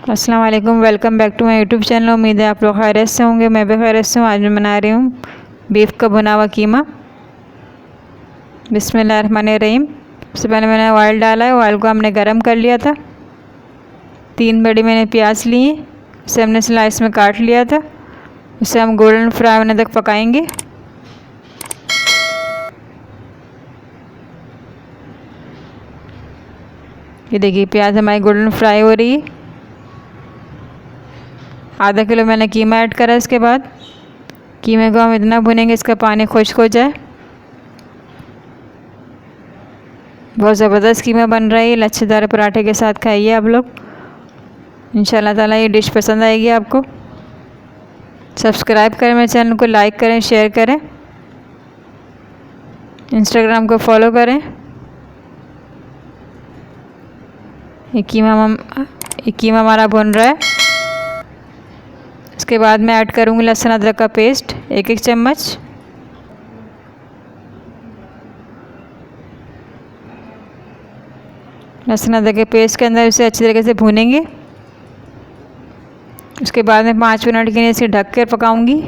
अस्सलाम वालेकुम, welcome back to my YouTube channel. उम्मीद है आप लोग खैरियत से होंगे। मैं भी खैरियत से हूँ। आज मैं बना रही हूँ बीफ का भुना हुआ कीमा। बिस्मिल्लाहिर्रहमानिर्रहीम। सबसे पहले मैंने ऑयल डाला है। ऑयल को हमने गरम कर लिया था। 3 बड़ी मैंने प्याज ली, इसे हमने स्लाइस में काट लिया था। इसे हम गोल्डन फ्राई होने तक पकाएंगे। ये देखिए प्याज हमारी गोल्डन फ्राई हो रही है। आधा किलो मैंने कीमा ऐड करा। इसके बाद कीमे को हम इतना भुनेंगे इसका पानी खुश्क हो जाए। बहुत ज़बरदस्त कीमा बन रहा है। लच्छेदार पराठे के साथ खाइए आप लोग, इंशाल्लाह ताला ये डिश पसंद आएगी आपको। सब्सक्राइब करें मेरे चैनल को, लाइक करें, शेयर करें, इंस्टाग्राम को फॉलो करें। ये कीमा हमारा भुन रहा है। इसके बाद मैं ऐड करूँगी लहसुन अदरक का पेस्ट 1-1 चम्मच। लहसुन अदरक के पेस्ट के अंदर इसे अच्छी तरीके से भूनेंगे। उसके बाद मैं 5 मिनट के लिए इसे ढक कर पकाऊंगी।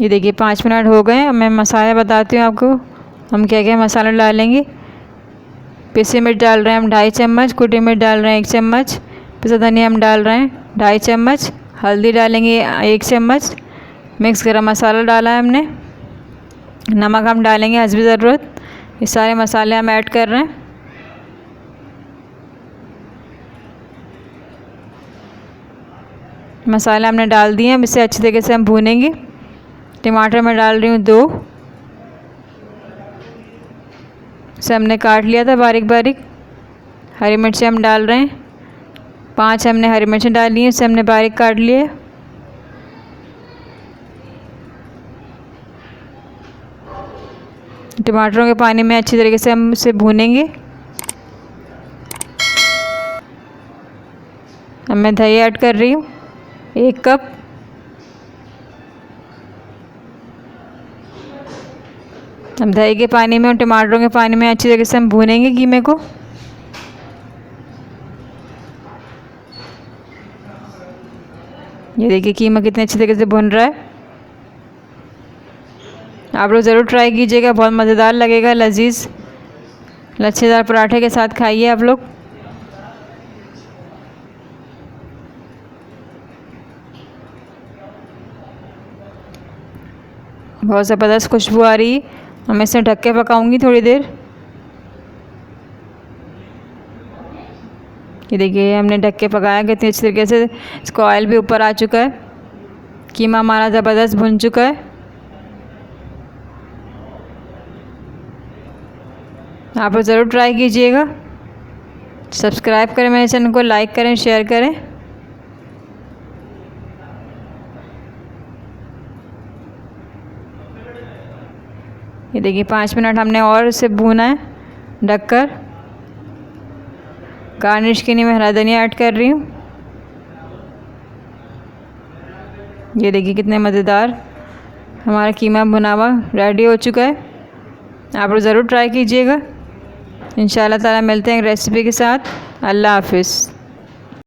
ये देखिए 5 मिनट हो गए। अब मैं मसाला बताती हूँ आपको हम क्या क्या मसाला डालेंगे। पिसी मिर्च डाल रहे हैं हम 2.5 चम्मच, कुटी मिर्च डाल रहे हैं 1 चम्मच, पिसा धनिया हम डाल रहे हैं 2.5 चम्मच, हल्दी डालेंगे 1 चम्मच, मिक्स गरम मसाला डाला है हमने, नमक हम डालेंगे हस्बे ज़रूरत। ये सारे मसाले हम ऐड कर रहे हैं। मसाला हमने डाल दिए। अब इसे अच्छी तरीके से हम भूनेंगे। टमाटर मैं डाल रही हूँ 2, इसे हमने काट लिया था बारीक बारीक। हरी मिर्ची हम डाल रहे हैं 5, हमने हरी मिर्ची डाली है, इसे हमने बारीक काट लिए। टमाटरों के पानी में अच्छी तरीके से हम इसे भूनेंगे। अब मैं दही ऐड कर रही हूँ 1 कप। हम दही के पानी में और टमाटरों के पानी में अच्छी तरीके से हम भूनेंगे कीमे को। ये देखिए कीमा कितने अच्छी तरीके से भुन रहा है। आप लोग ज़रूर ट्राई कीजिएगा, बहुत मज़ेदार लगेगा, लजीज लच्छेदार पराठे के साथ खाइए आप लोग। बहुत ज़बरदस्त खुशबू आ रही है। मैं इसे ढक के पकाऊंगी थोड़ी देर। ये देखिए हमने ढक के पकाया कितनी अच्छी तरीके से, इसका ऑयल भी ऊपर आ चुका है। कीमा हमारा ज़बरदस्त भुन चुका है। आप लोग ज़रूर ट्राई कीजिएगा। सब्सक्राइब करें मेरे चैनल को, लाइक करें, शेयर करें। ये देखिए 5 मिनट हमने और इसे भूना है ढककर। गार्निश के लिए मैं हरा धनिया ऐड कर रही हूँ। ये देखिए कितने मज़ेदार हमारा कीमा भुना हुआ रेडी हो चुका है। आप लोग ज़रूर ट्राई कीजिएगा। इंशाल्लाह ताला मिलते हैं एक रेसिपी के साथ। अल्लाह हाफिज़।